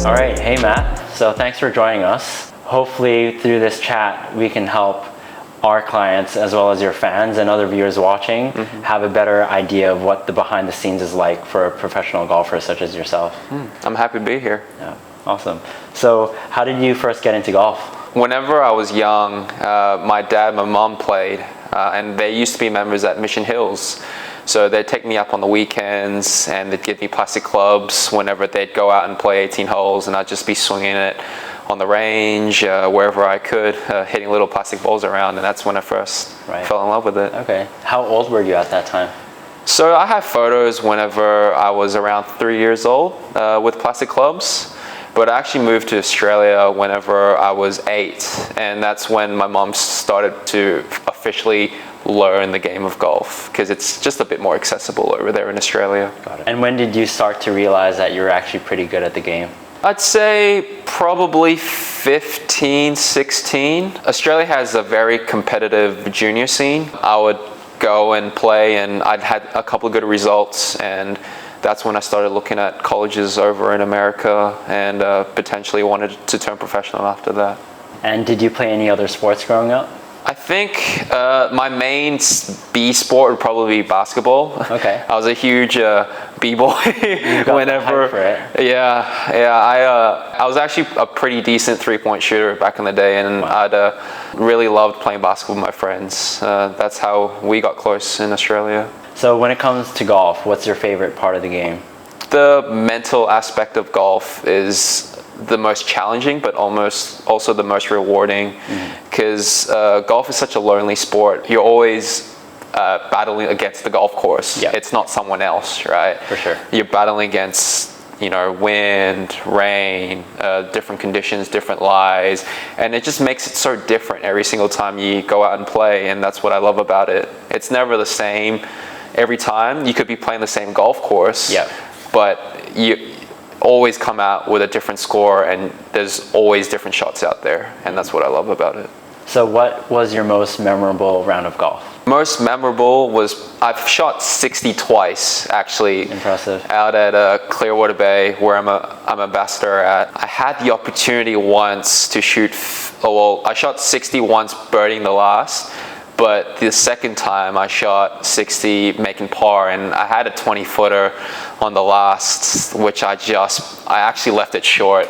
All right, hey Matt. So thanks for joining us. Hopefully through this chat we can help our clients as well as your fans and other viewers watching have a better idea of what the behind the scenes is like for a professional golfer such as yourself. I'm happy to be here. Yeah, awesome. So how did you first get into golf? Whenever I was young, my dad and my mom played, and they used to be members at Mission Hills. So they'd take me up on the weekends and they'd give me plastic clubs whenever they'd go out and play 18 holes, and I'd just be swinging it on the range, wherever I could, hitting little plastic balls around, and that's when I first fell in love with it. Okay. How old were you at that time? So I have photos whenever I was around 3 years old with plastic clubs, but I actually moved to Australia whenever I was 8, and that's when my mom started to officially learn the game of golf, because it's just a bit more accessible over there in Australia. Got it. And when did you start to realize that you were actually pretty good at the game? I'd say probably 15, 16. Australia has a very competitive junior scene. I would go and play, and I'd had a couple of good results, and that's when I started looking at colleges over in America and potentially wanted to turn professional after that. And did you play any other sports growing up? I think my main B sport would probably be basketball. Okay. I was a huge B-boy whenever. For it. I was actually a pretty decent three-point shooter back in the day, and I'd really loved playing basketball with my friends. That's how we got close in Australia. So when it comes to golf, what's your favorite part of the game? The mental aspect of golf is the most challenging, but almost also the most rewarding, because golf is such a lonely sport. You're always battling against the golf course. Yep. It's not someone else, right? For sure. You're battling against, wind, rain, different conditions, different lies, and it just makes it so different every single time you go out and play, and that's what I love about it. It's never the same every time. You could be playing the same golf course, but you always come out with a different score, and there's always different shots out there, and that's what I love about it. So what was your most memorable round of golf? Most memorable was I've shot 60 twice, actually. Impressive. Out at Clearwater Bay, where I'm a ambassador at. I had the opportunity once to shoot, I shot 60 once, birding the last, but the second time I shot 60 making par, and I had a 20-footer on the last, which I actually left it short.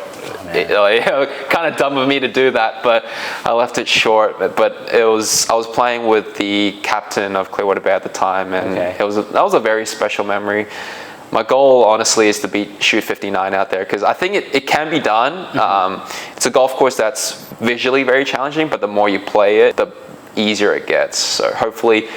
Kind of dumb of me to do that, but I left it short. But I was playing with the captain of Clearwater Bay at the time, and that was a very special memory. My goal, honestly, is to shoot 59 out there, because I think it can be done. It's a golf course that's visually very challenging, but the more you play it, the easier it gets. So hopefully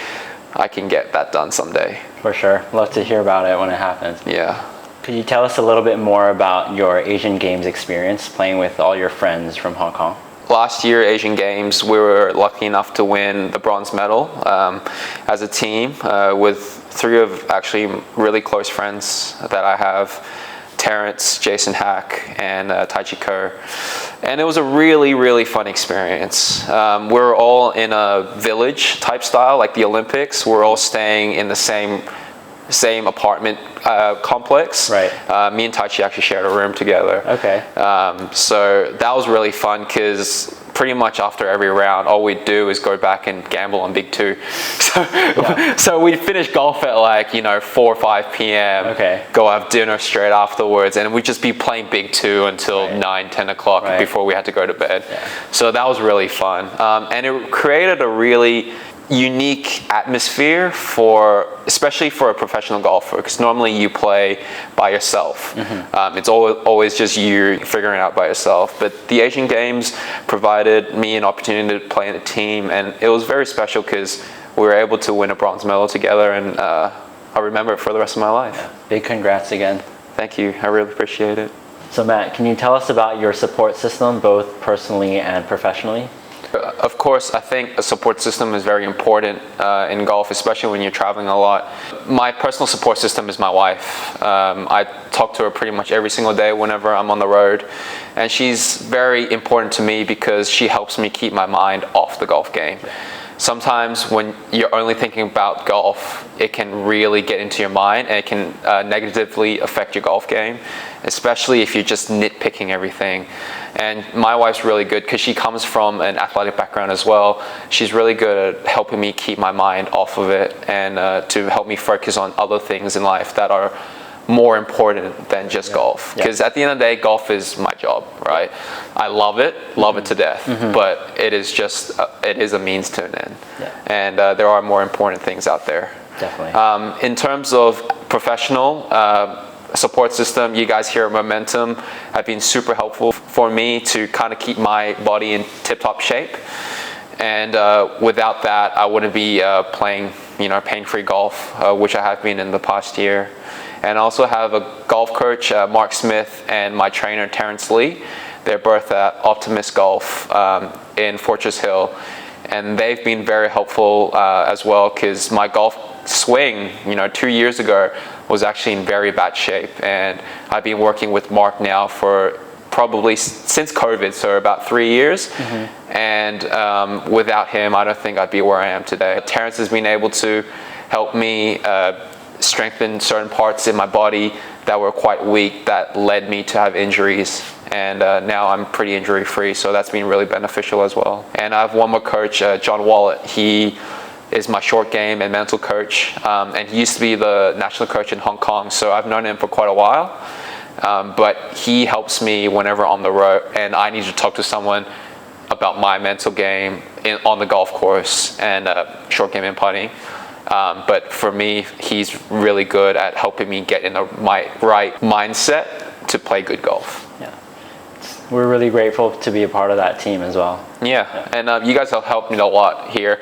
I can get that done someday. For sure. Love to hear about it when it happens. Yeah. Could you tell us a little bit more about your Asian Games experience playing with all your friends from Hong Kong? Last year, Asian Games, we were lucky enough to win the bronze medal as a team with 3 of actually really close friends that I have. Terrence, Jason Hack, and Tai Chi Ko. And it was a really, really fun experience. We're all in a village type style, like the Olympics. We're all staying in the same apartment complex. Right. Me and Tai Chi actually shared a room together. Okay. So that was really fun, because pretty much after every round, all we'd do is go back and gamble on Big Two. So we'd finish golf at 4 or 5 p.m. Okay. Go have dinner straight afterwards, and we'd just be playing Big Two until 9, 10 o'clock before we had to go to bed. Yeah. So that was really fun. And it created a really unique atmosphere especially for a professional golfer, because normally you play by yourself. It's always just you figuring it out by yourself, but the Asian Games provided me an opportunity to play in a team, and it was very special because we were able to win a bronze medal together, and I'll remember it for the rest of my life. Big congrats again. Thank you, I really appreciate it. So Matt, can you tell us about your support system, both personally and professionally? Of course, I think a support system is very important in golf, especially when you're traveling a lot. My personal support system is my wife. I talk to her pretty much every single day whenever I'm on the road, and she's very important to me because she helps me keep my mind off the golf game. sometimes when you're only thinking about golf, it can really get into your mind and it can negatively affect your golf game, especially if you're just nitpicking everything. And my wife's really good because she comes from an athletic background as well. She's really good at helping me keep my mind off of it and to help me focus on other things in life that are more important than just golf. Because at the end of the day, golf is my job, right? I love it to death, but it is just, it is a means to an end. And there are more important things out there. Definitely. In terms of professional support system, you guys here at Momentum have been super helpful for me to kind of keep my body in tip-top shape. And without that, I wouldn't be playing, pain-free golf, which I have been in the past year. And I also have a golf coach, Mark Smith, and my trainer, Terrence Lee. They're both at Optimist Golf in Fortress Hill. And they've been very helpful as well, because my golf swing, 2 years ago, was actually in very bad shape. And I've been working with Mark now for probably since COVID, so about 3 years. And without him, I don't think I'd be where I am today. Terrence has been able to help me strengthen certain parts in my body that were quite weak that led me to have injuries, and now I'm pretty injury free, so that's been really beneficial as well. And I have one more coach, John Wallet. He is my short game and mental coach, and he used to be the national coach in Hong Kong, so I've known him for quite a while, but he helps me whenever on the road and I need to talk to someone about my mental game on the golf course and short game and putting. But for me, he's really good at helping me get in my right mindset to play good golf. Yeah, we're really grateful to be a part of that team as well. Yeah. And you guys have helped me a lot here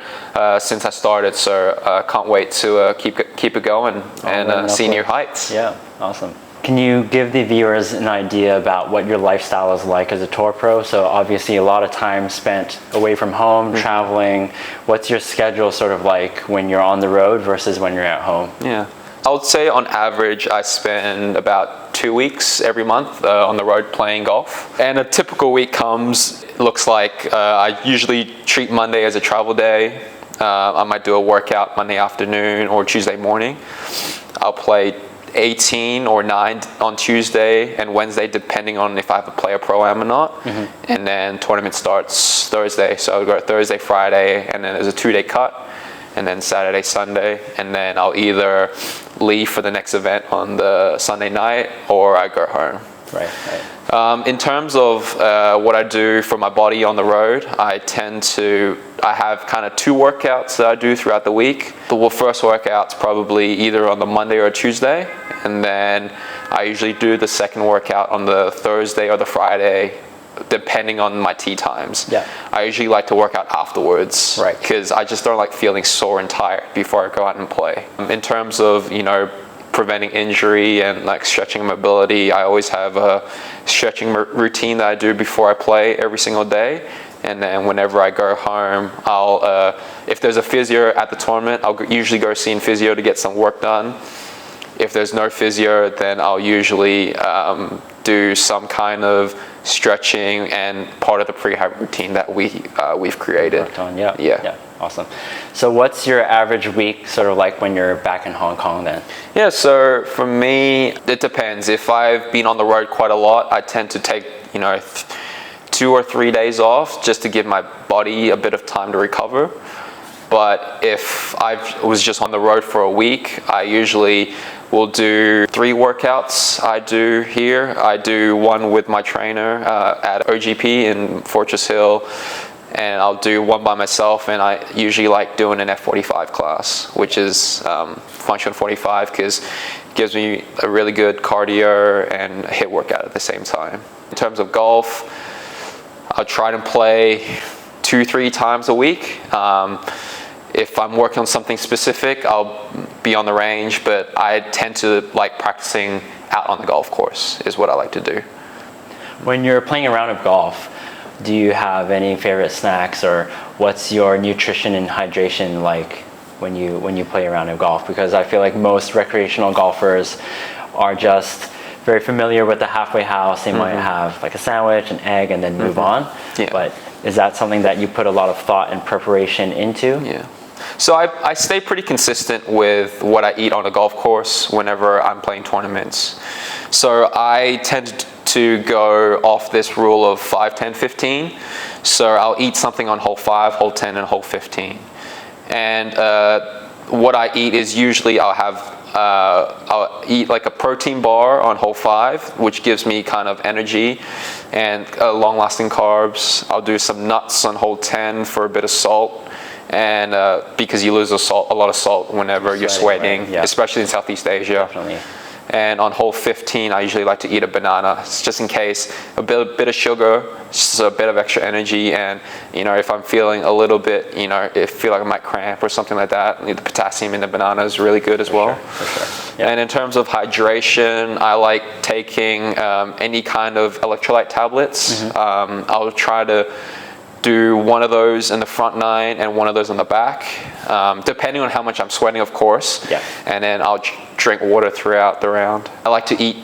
since I started, so can't wait to keep it going and see new heights. Yeah, awesome. Can you give the viewers an idea about what your lifestyle is like as a tour pro? So obviously a lot of time spent away from home, traveling. What's your schedule sort of like when you're on the road versus when you're at home? Yeah, I would say on average I spend about 2 weeks every month on the road playing golf. And a typical week looks like I usually treat Monday as a travel day. I might do a workout Monday afternoon or Tuesday morning. I'll play 18 or 9 on Tuesday and Wednesday, depending on if I have a player pro-am or not. And then tournament starts Thursday, so I'll go Thursday, Friday, and then there's a 2-day cut, and then Saturday, Sunday, and then I'll either leave for the next event on the Sunday night or I go home. Right. In terms of what I do for my body on the road, I have kind of 2 workouts that I do throughout the week. The first workout's probably either on the Monday or Tuesday, and then I usually do the second workout on the Thursday or the Friday, depending on my tee times. Yeah. I usually like to work out afterwards, right, because I just don't like feeling sore and tired before I go out and play. In terms of, preventing injury and like stretching mobility, I always have a stretching routine that I do before I play every single day. And then whenever I go home, I'll if there's a physio at the tournament, I'll usually go see a physio to get some work done. If there's no physio, then I'll usually do some kind of stretching and part of the prehab routine that we've created. Worked on, yeah. Awesome. So what's your average week sort of like when you're back in Hong Kong then? Yeah, so for me, it depends. If I've been on the road quite a lot, I tend to take, 2 or 3 days off just to give my body a bit of time to recover. But if I was just on the road for a week, I usually will do 3 workouts I do here. I do one with my trainer at OGP in Fortress Hill, and I'll do one by myself, and I usually like doing an F45 class, which is Function 45, because it gives me a really good cardio and a HIIT workout at the same time. In terms of golf, I'll try to play 2-3 times a week. If I'm working on something specific, I'll be on the range, but I tend to like practicing out on the golf course is what I like to do. When you're playing a round of golf, do you have any favorite snacks, or what's your nutrition and hydration like when you play a round of golf? Because I feel like most recreational golfers are just very familiar with the halfway house. They might have like a sandwich, an egg, and then move on. Yeah. But Is that something that you put a lot of thought and preparation into? Yeah. So I stay pretty consistent with what I eat on a golf course whenever I'm playing tournaments. So I tend to go off this rule of 5, 10, 15. So I'll eat something on hole 5, hole 10, and hole 15. And what I eat is usually I'll eat like a protein bar on hole 5, which gives me kind of energy and long-lasting carbs. I'll do some nuts on hole 10 for a bit of salt, and because you lose a lot of salt whenever you're sweating, right? Yeah. Especially in Southeast Asia. Definitely. And on hole 15, I usually like to eat a banana, just in case. A bit of sugar, just a bit of extra energy, and if I'm feeling a little bit, feel like I might cramp or something like that, the potassium in the banana is really good as well. For sure. Yeah. And in terms of hydration, I like taking any kind of electrolyte tablets. I'll try to do one of those in the front 9 and one of those in the back, depending on how much I'm sweating, of course. Yeah. And then I'll drink water throughout the round. I like to eat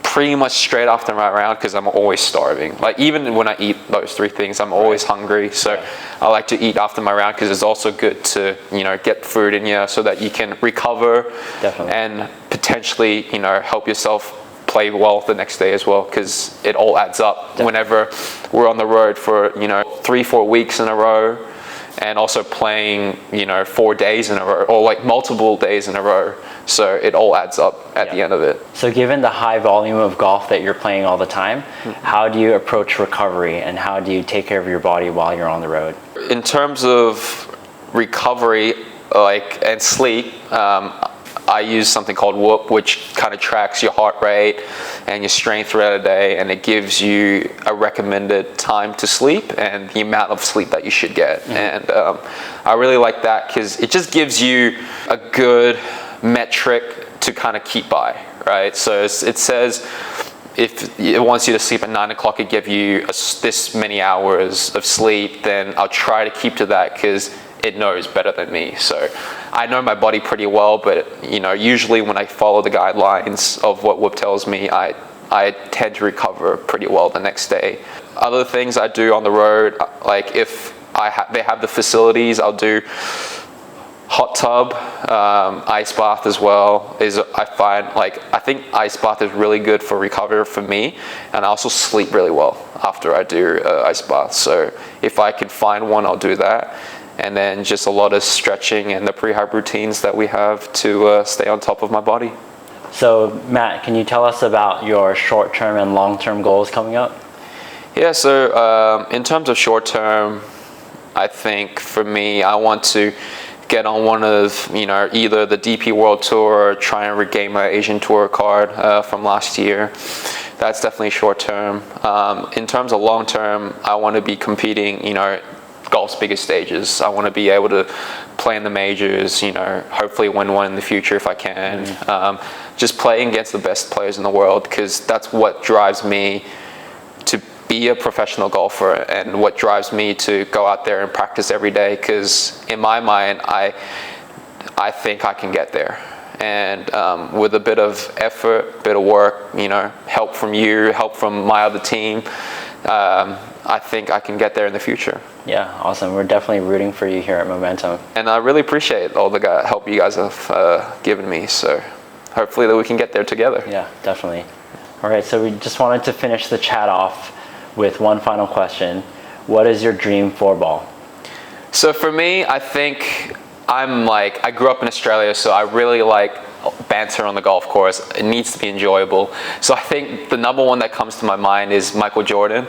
pretty much straight after my round because I'm always starving. Like even when I eat those 3 things, I'm always hungry. So I like to eat after my round because it's also good to get food in you so that you can recover. Definitely. And potentially help yourself play well the next day as well, because it all adds up. Definitely. Whenever we're on the road for 3-4 weeks in a row, and also playing 4 days in a row, or like multiple days in a row, so it all adds up at the end of it. So given the high volume of golf that you're playing all the time, how do you approach recovery, and how do you take care of your body while you're on the road? In terms of recovery, and sleep, I use something called Whoop, which kind of tracks your heart rate and your strength throughout the day, and it gives you a recommended time to sleep and the amount of sleep that you should get. And I really like that because it just gives you a good metric to kind of keep by, right? So it says if it wants you to sleep at 9 o'clock, it give you this many hours of sleep, then I'll try to keep to that because it knows better than me. So I know my body pretty well, but usually when I follow the guidelines of what Whoop tells me, I tend to recover pretty well the next day. Other things I do on the road, like if they have the facilities, I'll do hot tub, ice bath as well. I think ice bath is really good for recovery for me, and I also sleep really well after I do ice bath. So if I can find one, I'll do that. And then just a lot of stretching and the prehab routines that we have to stay on top of my body. So Matt, can you tell us about your short-term and long-term goals coming up? Yeah, so in terms of short-term, I think for me, I want to get on one of, either the DP World Tour or try and regain my Asian Tour card from last year. That's definitely short-term. In terms of long-term, I want to be competing, golf's biggest stages. I want to be able to play in the majors, hopefully win one in the future if I can. Just playing against the best players in the world, because that's what drives me to be a professional golfer and what drives me to go out there and practice every day, because in my mind, I think I can get there. And with a bit of effort, bit of work, help from you, help from my other team, I think I can get there in the future. Yeah, awesome. We're definitely rooting for you here at Momentum. And I really appreciate all the help you guys have given me. So hopefully that we can get there together. Yeah, definitely. All right, so we just wanted to finish the chat off with one final question. What is your dream 4-ball? So for me, I think I grew up in Australia, so I really like banter on the golf course. It needs to be enjoyable. So I think the number one that comes to my mind is Michael Jordan.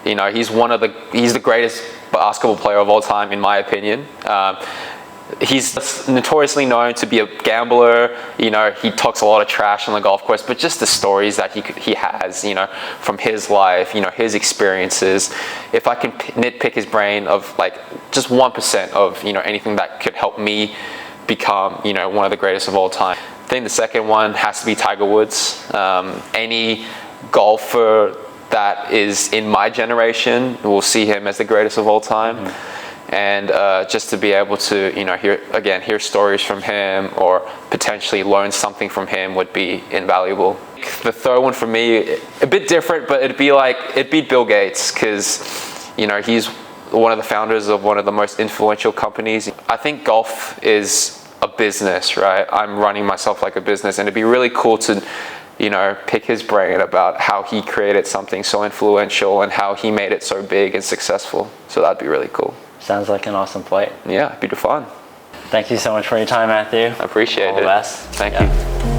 He's the greatest basketball player of all time, in my opinion. He's notoriously known to be a gambler. He talks a lot of trash on the golf course, but just the stories that he has, from his life, his experiences. If I can nitpick his brain of just 1% of anything that could help me become one of the greatest of all time. I think the second one has to be Tiger Woods. Any golfer that is in my generation will see him as the greatest of all time. And just to be able to hear stories from him or potentially learn something from him would be invaluable. The third one for me, a bit different, but it'd be Bill Gates, because he's one of the founders of one of the most influential companies. I think golf is a business, right? I'm running myself like a business, and it'd be really cool to, you know, pick his brain about how he created something so influential and how he made it so big and successful. So that'd be really cool. Sounds like an awesome flight. Yeah, it'd be fun. Thank you so much for your time, Matthew. I appreciate it. All the best. Thank you.